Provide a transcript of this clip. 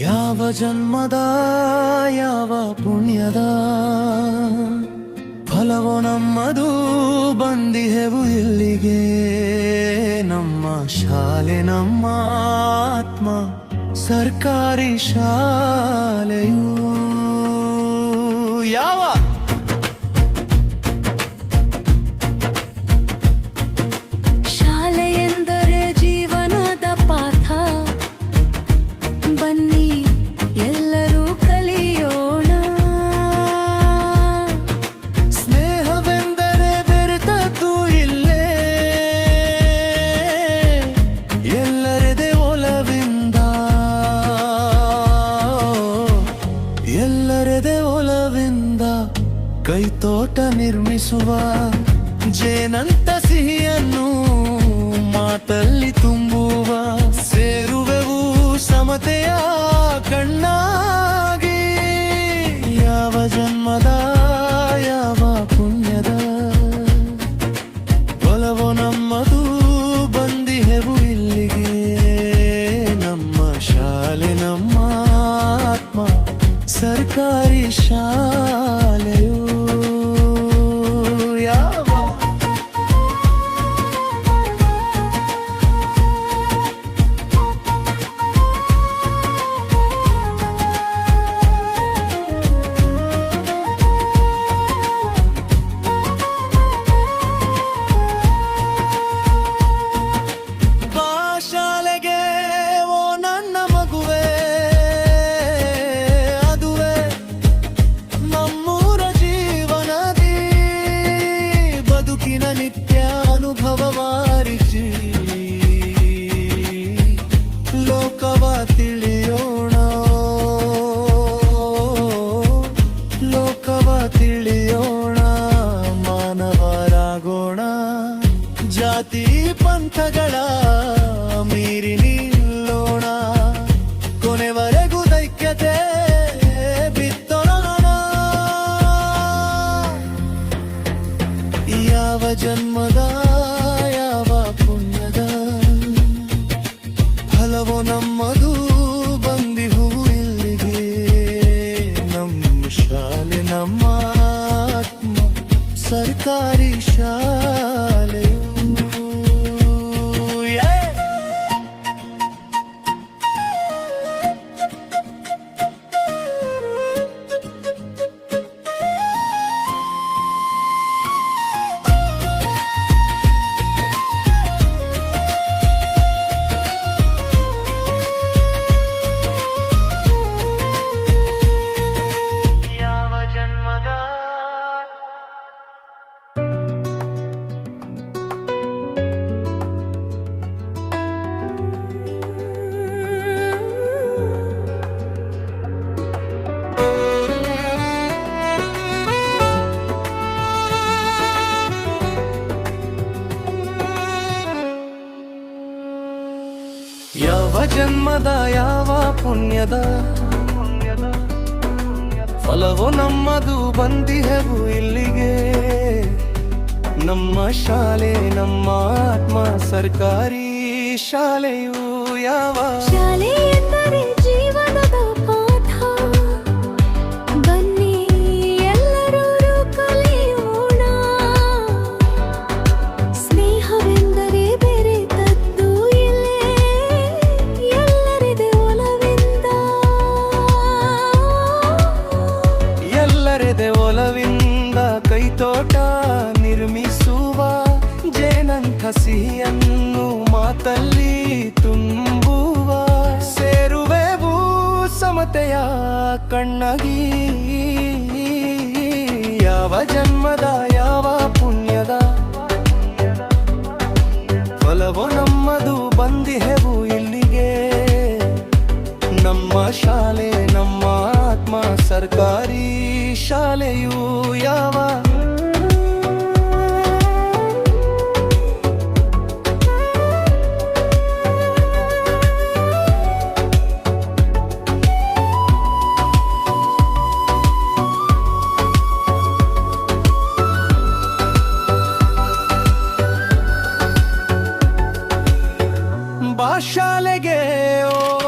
ಯಾವ ಜನ್ಮದ ಯಾವ ಪುಣ್ಯದ ಫಲವೋ ನಮ್ಮದು, ಬಂದಿಹೆವು ಇಲ್ಲಿಗೆ. ನಮ್ಮ ಶಾಲೆ ನಮ್ಮ ಆತ್ಮ ಸರ್ಕಾರಿ ಶಾಲೆಯು. ಯಾವ ಶಾಲೆ ಎಂದರೆ ಜೀವನದ ಪಾಠ, ಬನ್ನಿ ಎಲ್ಲರೂ ಕಲಿಯೋಣ. ಸ್ನೇಹವೆಂದರೆ ಬೆರೆತದ್ದು ಇಲ್ಲೇ, ಎಲ್ಲರದೇ ಒಲವಿಂದ, ಎಲ್ಲರದೇ ಒಲವಿಂದ ಕೈತೋಟ ನಿರ್ಮಿಸುವ ಜೇನಂತ ಸಿಹಿಯನ್ನು ಮಾತಲ್ಲಿ ತುಂಬುವ. ಸೇರುವೆವು ಸಮತೆಯ ಕಣ್ಣಾಗಿ, ಯಾವ ಜನ್ಮದ ಯಾವ ಪುಣ್ಯದ ಒಲವೋ ನಮ್ಮದು, ಬಂದಿಹೆವು ಇಲ್ಲಿಗೆ. ನಮ್ಮ ಶಾಲೆ ನಮ್ಮ ಆತ್ಮ ಸರ್ಕಾರಿ ಶಾಲೆಯು. ನಿತ್ಯ ಅನುಭವ ಮಾರಿಸಿ ಲೋಕವ ತಿಳಿಯೋಣ, ಲೋಕವ ತಿಳಿಯೋಣ, ಮಾನವರಾಗೋಣ. ಜಾತಿ ಪಂಥಗಳ ಮೀರಿ ನಿಲ್ಲೋಣ, ಕೊನೆವರೆಗೂ ದೈಕ್ಯತೆ ಬಿತ್ತೋಣ. ಯಾವ ಜನ್ಮದ ಯಾವ ಪುಣ್ಯದ ಫಲವೋ ನಮ್ಮದು, ಬಂದಿಹು ಇಲ್ಲಿಗೆ. ನಮ್ಮ ಶಾಲೆ ನಮ್ಮ ಆತ್ಮ ಸರ್ಕಾರಿ ಶಾಲೆಯು. ಯಾವ ಜನ್ಮದ ಯಾವ ಪುಣ್ಯದ ಫಲವೋ ನಮ್ಮದು, ಬಂದಿಹೆವು ಇಲ್ಲಿಗೆ. ನಮ್ಮ ಶಾಲೆ ನಮ್ಮ ಆತ್ಮ ಸರ್ಕಾರಿ ಶಾಲೆಯು. ಯಾವ ಶಾಲೆ ಎಂದರೆ ಜೀವನದ ಪಾಠ, ಬನ್ನಿ ಎಲ್ಲರೂ ಕಲಿಯೋಣ. ಸ್ನೇಹವೆಂದರೆ ಬೆರೆತದ್ದು ಇಲ್ಲೇ, ಎಲ್ಲರದೇ ಒಲವಿಂದ, ಎಲ್ಲರದೇ ಒಲವಿಂದ ಕೈತೋಟ ನಿರ್ಮಿಸುವ. ಜೇನಂಥ ಸಿಹಿಯನ್ನು ಮಾತಲ್ಲಿ ತುಂಬುವ. ಸೇರುವೆವು ಸಮತೆಯ ಕಣ್ಣಾಗಿ, ಯಾವ ಜನ್ಮದ ಯಾವ ಪುಣ್ಯದ ಫಲವೋ ನಮ್ಮದು, ಬಂದಿಹೆವು ಇಲ್ಲಿಗೆ. ನಮ್ಮ ಶಾಲೆ ನಮ್ಮ ಆತ್ಮ ಸರ್ಕಾರಿ ಶಾಲೆಯು. ಯಾವ ಬಾ ಶಾಲೆಗೆ ಓ